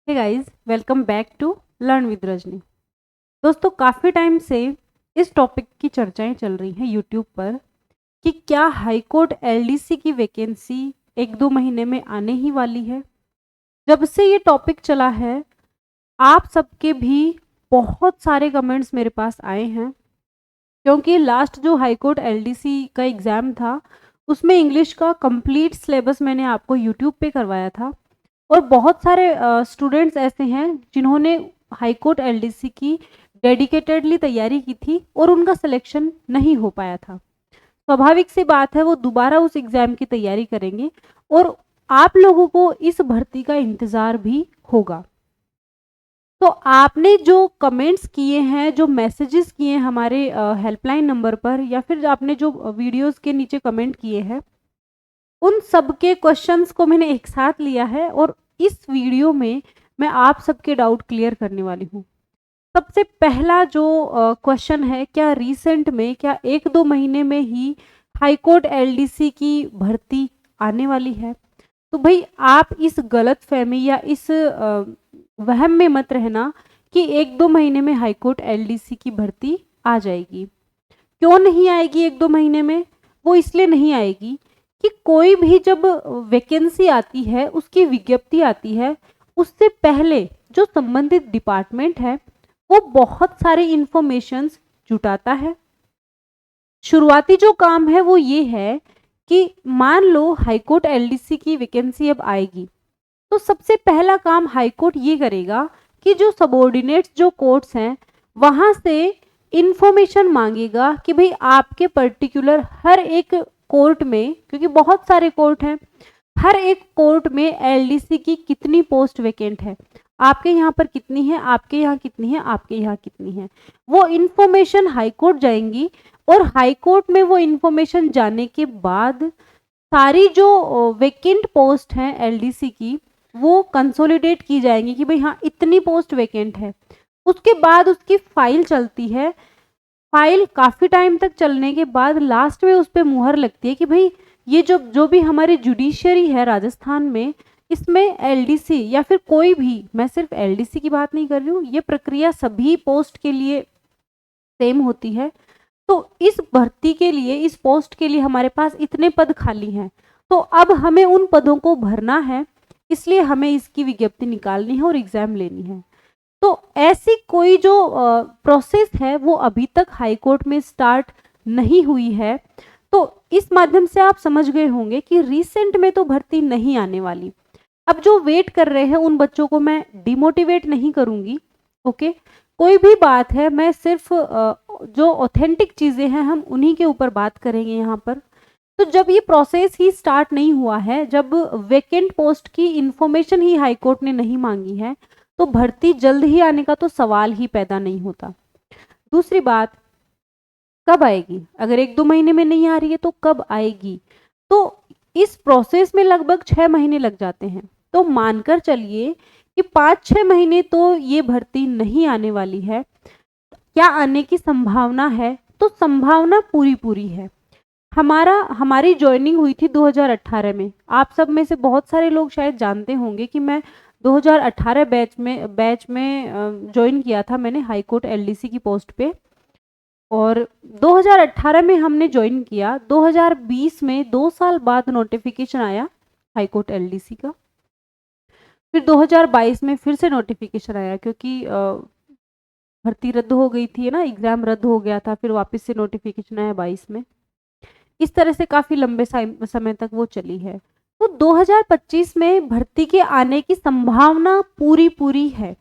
Hey guys, welcome back to learn with Rajni. दोस्तों, काफ़ी time से इस टॉपिक की चर्चाएं चल रही हैं यूट्यूब पर कि क्या हाई कोर्ट एलडीसी की वैकेंसी 1-2 महीने में आने ही वाली है। जब से ये टॉपिक चला है, आप सबके भी बहुत सारे कमेंट्स मेरे पास आए हैं, क्योंकि लास्ट जो हाई कोर्ट एलडीसी का एग्ज़ाम था, उसमें इंग्लिश का कंप्लीट सिलेबस मैंने आपको यूट्यूब पे करवाया था और बहुत सारे स्टूडेंट्स ऐसे हैं जिन्होंने हाई कोर्ट एलडीसी की डेडिकेटेडली तैयारी की थी और उनका सिलेक्शन नहीं हो पाया था। स्वाभाविक सी बात है, वो दोबारा उस एग्ज़ाम की तैयारी करेंगे और आप लोगों को इस भर्ती का इंतज़ार भी होगा। तो आपने जो कमेंट्स किए हैं, जो मैसेजेस किए हैं हमारे हेल्पलाइन नंबर पर, या फिर आपने जो वीडियोस के नीचे कमेंट किए हैं, उन सब के क्वेश्चंस को मैंने एक साथ लिया है और इस वीडियो में मैं आप सबके डाउट क्लियर करने वाली हूँ। सबसे पहला जो क्वेश्चन है, क्या रिसेंट में, क्या 1-2 महीने में ही हाई कोर्ट एलडीसी की भर्ती आने वाली है? तो भाई, आप इस गलतफहमी या इस वहम में मत रहना कि 1-2 महीने में हाई कोर्ट एलडीसी की भर्ती आ जाएगी। क्यों नहीं आएगी 1-2 महीने में? वो इसलिए नहीं आएगी कि कोई भी जब वैकेंसी आती है, उसकी विज्ञप्ति आती है, उससे पहले जो संबंधित डिपार्टमेंट है वो बहुत सारे इंफॉर्मेशंस जुटाता है। शुरुआती जो काम है वो ये है कि मान लो हाईकोर्ट एलडीसी की वैकेंसी अब आएगी, तो सबसे पहला काम हाईकोर्ट ये करेगा कि जो सबॉर्डिनेट्स जो कोर्ट्स हैं वहाँ से इंफॉर्मेशन मांगेगा कि भाई आपके पर्टिकुलर हर एक कोर्ट में, क्योंकि बहुत सारे कोर्ट हैं, हर एक कोर्ट में एलडीसी की कितनी पोस्ट वैकेंट है, आपके यहाँ पर कितनी है, आपके यहाँ कितनी है, आपके यहाँ कितनी है। वो इंफॉर्मेशन हाईकोर्ट जाएंगी और हाईकोर्ट में वो इंफॉर्मेशन जाने के बाद सारी जो वैकेंट पोस्ट हैं एलडीसी की, वो कंसोलिडेट की जाएंगी कि भाई हाँ, इतनी पोस्ट वैकेंट है। उसके बाद उसकी फाइल चलती है। फाइल काफ़ी टाइम तक चलने के बाद लास्ट में उस पर मुहर लगती है कि भाई ये जो भी हमारी जुडिशियरी है राजस्थान में, इसमें एलडीसी या फिर कोई भी, मैं सिर्फ एलडीसी की बात नहीं कर रही हूँ, ये प्रक्रिया सभी पोस्ट के लिए सेम होती है। तो इस भर्ती के लिए, इस पोस्ट के लिए हमारे पास इतने पद खाली हैं, तो अब हमें उन पदों को भरना है, इसलिए हमें इसकी विज्ञप्ति निकालनी है और एग्ज़ाम लेनी है। तो ऐसी कोई जो प्रोसेस है वो अभी तक हाई कोर्ट में स्टार्ट नहीं हुई है। तो इस माध्यम से आप समझ गए होंगे कि रिसेंट में तो भर्ती नहीं आने वाली। अब जो वेट कर रहे हैं उन बच्चों को मैं डिमोटिवेट नहीं करूंगी, ओके। कोई भी बात है, मैं सिर्फ जो ऑथेंटिक चीज़ें हैं हम उन्हीं के ऊपर बात करेंगे यहाँ पर। तो जब ये प्रोसेस ही स्टार्ट नहीं हुआ है, जब वैकेंट पोस्ट की इंफॉर्मेशन ही हाई कोर्ट ने नहीं मांगी है, तो भर्ती जल्द ही आने का तो सवाल ही पैदा नहीं होता। दूसरी बात, कब आएगी? अगर 1-2 महीने में नहीं आ रही है तो कब आएगी? तो इस प्रोसेस में लगभग 6 महीने लग जाते हैं। तो मानकर चलिए कि 5-6 महीने तो ये भर्ती नहीं आने वाली है। क्या आने की संभावना है? तो संभावना पूरी पूरी है। हमारी ज्वाइनिंग हुई थी 2018 में। आप सब में से बहुत सारे लोग शायद जानते होंगे कि मैं 2018 बैच में ज्वाइन किया था मैंने हाई कोर्ट एलडीसी की पोस्ट पे, और 2018 में हमने ज्वाइन किया। 2020 में 2 साल बाद नोटिफिकेशन आया हाई कोर्ट एलडीसी का। फिर 2022 में फिर से नोटिफिकेशन आया, क्योंकि भर्ती रद्द हो गई थी ना, एग्ज़ाम रद्द हो गया था, फिर वापस से नोटिफिकेशन आया 22 में। इस तरह से काफ़ी लंबे समय तक वो चली है। तो 2025 में भर्ती के आने की संभावना पूरी पूरी है।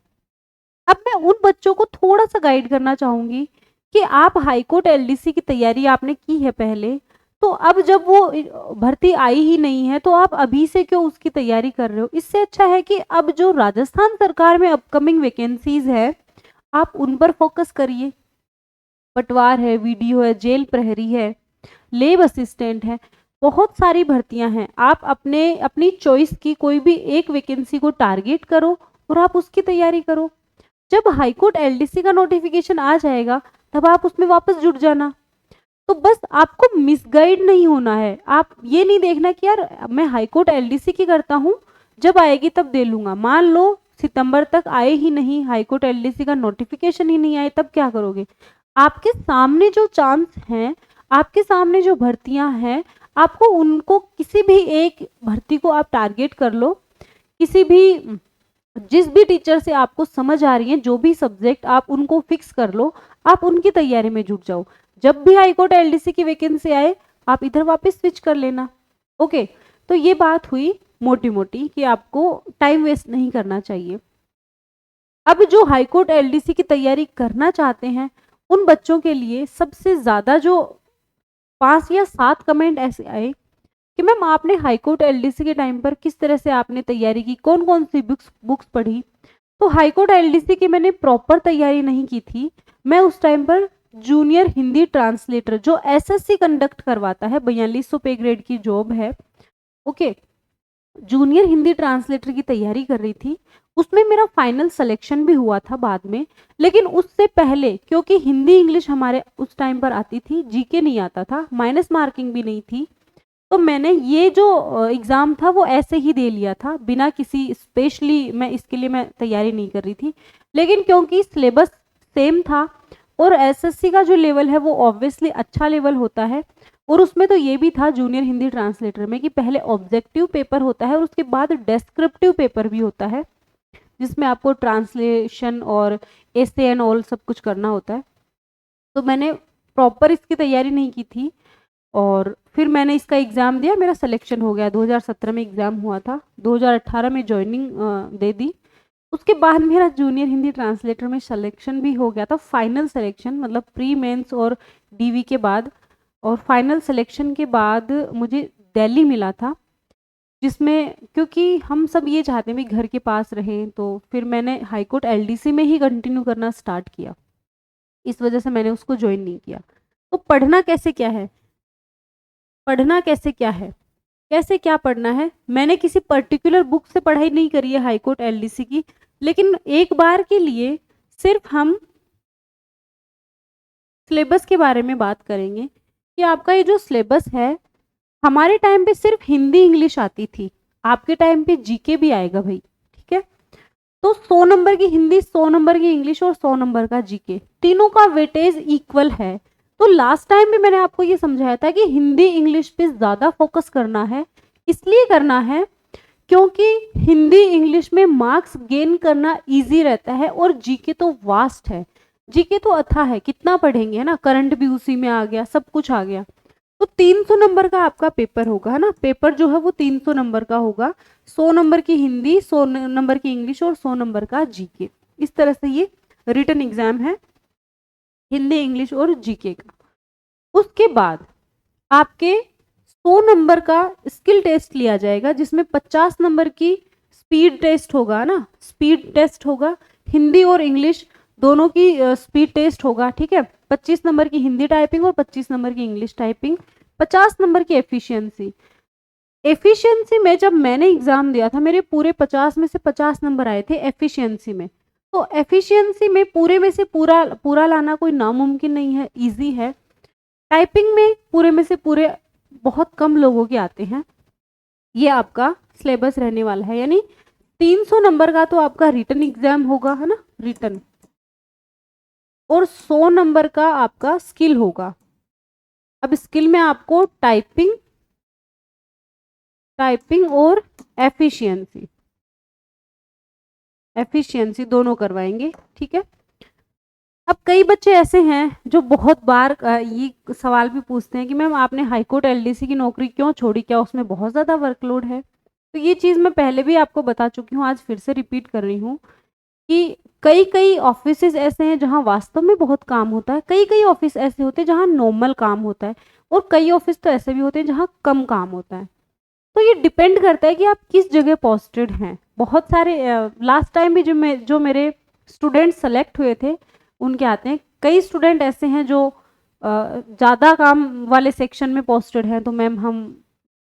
अब मैं उन बच्चों को थोड़ा सा गाइड करना चाहूँगी कि आप हाईकोर्ट एलडीसी की तैयारी आपने की है पहले, तो अब जब वो भर्ती आई ही नहीं है तो आप अभी से क्यों उसकी तैयारी कर रहे हो? इससे अच्छा है कि अब जो राजस्थान सरकार में अपकमिंग वैकेंसीज है, आप उन पर फोकस करिए। पटवार है, वीडियो है, जेल प्रहरी है, लेब असिस्टेंट है, बहुत सारी भर्तियां हैं। आप अपनी चॉइस की कोई भी एक वैकेंसी को टारगेट करो और आप उसकी तैयारी करो। जब हाईकोर्ट एलडीसी का नोटिफिकेशन आ जाएगा तब आप उसमें वापस जुड़ जाना। तो बस आपको मिसगाइड नहीं होना है। आप ये नहीं देखना कि यार मैं हाईकोर्ट एलडीसी की करता हूँ, जब आएगी तब दे लूंगा। मान लो सितंबर तक आए ही नहीं, हाईकोर्ट एलडीसी का नोटिफिकेशन ही नहीं आए, तब क्या करोगे? आपके सामने जो चांस हैं, आपके सामने जो भर्तियां हैं, आपको उनको किसी भी एक भर्ती को आप टारगेट कर लो, किसी भी जिस भी टीचर से आपको समझ आ रही है, जो भी सब्जेक्ट आप उनको फिक्स कर लो, आप उनकी तैयारी में जुट जाओ। जब भी हाईकोर्ट एलडीसी की वैकेंसी आए आप इधर वापस स्विच कर लेना। ओके, तो ये बात हुई मोटी मोटी कि आपको टाइम वेस्ट नहीं करना चाहिए। अब जो हाईकोर्ट एलडीसी की तैयारी करना चाहते हैं उन बच्चों के लिए सबसे ज्यादा जो 5 या 7 कमेंट ऐसे आए कि मैम आपने हाईकोर्ट एलडीसी के टाइम पर किस तरह से आपने तैयारी की, कौन कौन सी बुक्स पढ़ी। तो हाईकोर्ट एलडीसी की मैंने प्रॉपर तैयारी नहीं की थी। मैं उस टाइम पर जूनियर हिंदी ट्रांसलेटर जो एसएससी कंडक्ट करवाता है, 4200 पे ग्रेड की जॉब है, ओके, जूनियर हिंदी ट्रांसलेटर की तैयारी कर रही थी। उसमें मेरा फाइनल सिलेक्शन भी हुआ था बाद में, लेकिन उससे पहले क्योंकि हिंदी इंग्लिश हमारे उस टाइम पर आती थी, जीके नहीं आता था, माइनस मार्किंग भी नहीं थी, तो मैंने ये जो एग्ज़ाम था वो ऐसे ही दे लिया था बिना किसी स्पेशली, मैं इसके लिए मैं तैयारी नहीं कर रही थी। लेकिन क्योंकि सिलेबस सेम था और एसएससी का जो लेवल है वो ऑब्वियसली अच्छा लेवल होता है, और उसमें तो ये भी था जूनियर हिंदी ट्रांसलेटर में कि पहले ऑब्जेक्टिव पेपर होता है और उसके बाद डेस्क्रिप्टिव पेपर भी होता है जिसमें आपको ट्रांसलेशन और एसे एंड ऑल सब कुछ करना होता है। तो मैंने प्रॉपर इसकी तैयारी नहीं की थी और फिर मैंने इसका एग्ज़ाम दिया, मेरा सिलेक्शन हो गया। 2017 में एग्ज़ाम हुआ था, 2018 में ज्वाइनिंग दे दी। उसके बाद मेरा जूनियर हिंदी ट्रांसलेटर में सिलेक्शन भी हो गया था, फाइनल सिलेक्शन, मतलब प्री मेंस और डीवी के बाद, और फाइनल सिलेक्शन के बाद मुझे दिल्ली मिला था, जिसमें क्योंकि हम सब ये चाहते हैं भी घर के पास रहें, तो फिर मैंने हाईकोर्ट एलडीसी में ही कंटिन्यू करना स्टार्ट किया, इस वजह से मैंने उसको ज्वाइन नहीं किया। तो पढ़ना कैसे क्या है, पढ़ना कैसे क्या है, कैसे क्या पढ़ना है, मैंने किसी पर्टिकुलर बुक से पढ़ाई नहीं करी है हाईकोर्ट एलडीसी की, लेकिन एक बार के लिए सिर्फ हम सिलेबस के बारे में बात करेंगे कि आपका ये जो सिलेबस है, हमारे टाइम पे सिर्फ हिंदी इंग्लिश आती थी, आपके टाइम पे जीके भी आएगा भाई, ठीक है। तो 100 नंबर की हिंदी, 100 नंबर की इंग्लिश और 100 नंबर का जीके, तीनों का वेटेज इक्वल है। तो लास्ट टाइम भी मैंने आपको ये समझाया था कि हिंदी इंग्लिश पे ज़्यादा फोकस करना है, इसलिए करना है क्योंकि हिंदी इंग्लिश में मार्क्स गेन करना इजी रहता है, और जीके तो वास्ट है, जीके तो अथा है, कितना पढ़ेंगे, है ना, करंट भी उसी में आ गया, सब कुछ आ गया। तो 300 नंबर का आपका पेपर होगा, है ना, पेपर जो है वो 300 नंबर का होगा, 100 नंबर की हिंदी, 100 नंबर की इंग्लिश और 100 नंबर का जीके, इस तरह से ये रिटन एग्जाम है हिंदी इंग्लिश और जीके का। उसके बाद आपके 100 नंबर का स्किल टेस्ट लिया जाएगा, जिसमें 50 नंबर की स्पीड टेस्ट होगा ना, स्पीड टेस्ट होगा, हिंदी और इंग्लिश दोनों की स्पीड टेस्ट होगा, ठीक है। 25 नंबर की हिंदी टाइपिंग और 25 नंबर की इंग्लिश टाइपिंग, 50 नंबर की एफिशिएंसी। एफिशिएंसी में जब मैंने एग्जाम दिया था मेरे पूरे 50 में से 50 नंबर आए थे एफिशिएंसी में। तो एफिशिएंसी में पूरे में से पूरा पूरा लाना कोई नामुमकिन नहीं है, इजी है। टाइपिंग में पूरे में से पूरे बहुत कम लोगों के आते हैं। ये आपका सिलेबस रहने वाला है, यानी 300 नंबर का तो आपका रिटन एग्जाम होगा, है ना, रिटन, और 100 नंबर का आपका स्किल होगा। अब स्किल में आपको टाइपिंग और एफिशिएंसी दोनों करवाएंगे, ठीक है। अब कई बच्चे ऐसे हैं जो बहुत बार ये सवाल भी पूछते हैं कि मैम आपने हाईकोर्ट एलडीसी की नौकरी क्यों छोड़ी, क्या उसमें बहुत ज़्यादा वर्कलोड है। तो ये चीज़ मैं पहले भी आपको बता चुकी हूँ, आज फिर से रिपीट कर रही हूँ कि कई ऑफिस ऐसे हैं जहाँ वास्तव में बहुत काम होता है, कई ऑफिस ऐसे होते हैं जहाँ नॉर्मल काम होता है, और कई ऑफिस तो ऐसे भी होते हैं जहाँ कम काम होता है। तो ये डिपेंड करता है कि आप किस जगह पोस्टेड हैं। बहुत सारे लास्ट टाइम भी जो मेरे स्टूडेंट सेलेक्ट हुए थे उनके आते हैं, कई स्टूडेंट ऐसे हैं जो ज़्यादा काम वाले सेक्शन में पोस्टेड हैं, तो मैम हम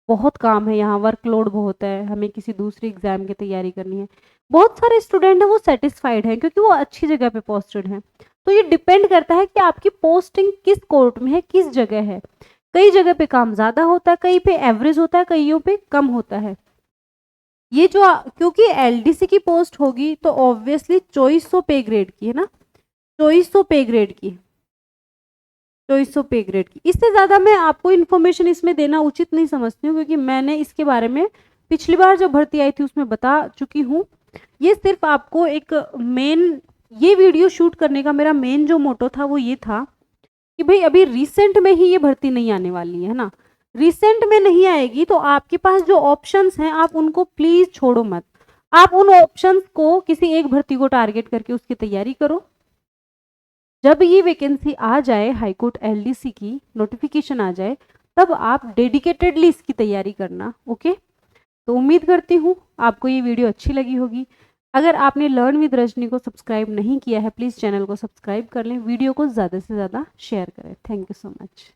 बहुत काम है यहाँ, वर्कलोड बहुत है, हमें किसी दूसरी एग्जाम की तैयारी करनी है। बहुत सारे स्टूडेंट हैं वो सेटिस्फाइड हैं क्योंकि वो अच्छी जगह पे पोस्टेड हैं। तो ये डिपेंड करता है कि आपकी पोस्टिंग किस कोर्ट में है, किस जगह है। कई जगह पे काम ज़्यादा होता है, कहीं पे एवरेज होता है, कईयों पे कम होता है। ये जो क्योंकि एलडीसी की पोस्ट होगी तो ऑब्वियसली 2400 पे ग्रेड की है ना, 2400 पे ग्रेड की, 2400 पे ग्रेड की। इससे ज़्यादा मैं आपको इन्फॉर्मेशन इसमें देना उचित नहीं समझती हूँ, क्योंकि मैंने इसके बारे में पिछली बार जब भर्ती आई थी उसमें बता चुकी हूँ। ये सिर्फ आपको एक मेन, ये वीडियो शूट करने का मेरा मेन जो मोटो था वो ये था कि भाई अभी रिसेंट में ही ये भर्ती नहीं आने वाली है ना, रिसेंट में नहीं आएगी तो आपके पास जो ऑप्शंस हैं आप उनको प्लीज छोड़ो मत। आप उन ऑप्शंस को किसी एक भर्ती को टारगेट करके उसकी तैयारी करो। जब ये वैकेंसी आ जाए, हाईकोर्ट एलडीसी की नोटिफिकेशन आ जाए, तब आप डेडिकेटेडली इसकी तैयारी करना। ओके, तो उम्मीद करती हूँ आपको ये वीडियो अच्छी लगी होगी। अगर आपने लर्न विद रजनी को सब्सक्राइब नहीं किया है, प्लीज़ चैनल को सब्सक्राइब कर लें, वीडियो को ज़्यादा से ज़्यादा शेयर करें। Thank you so much.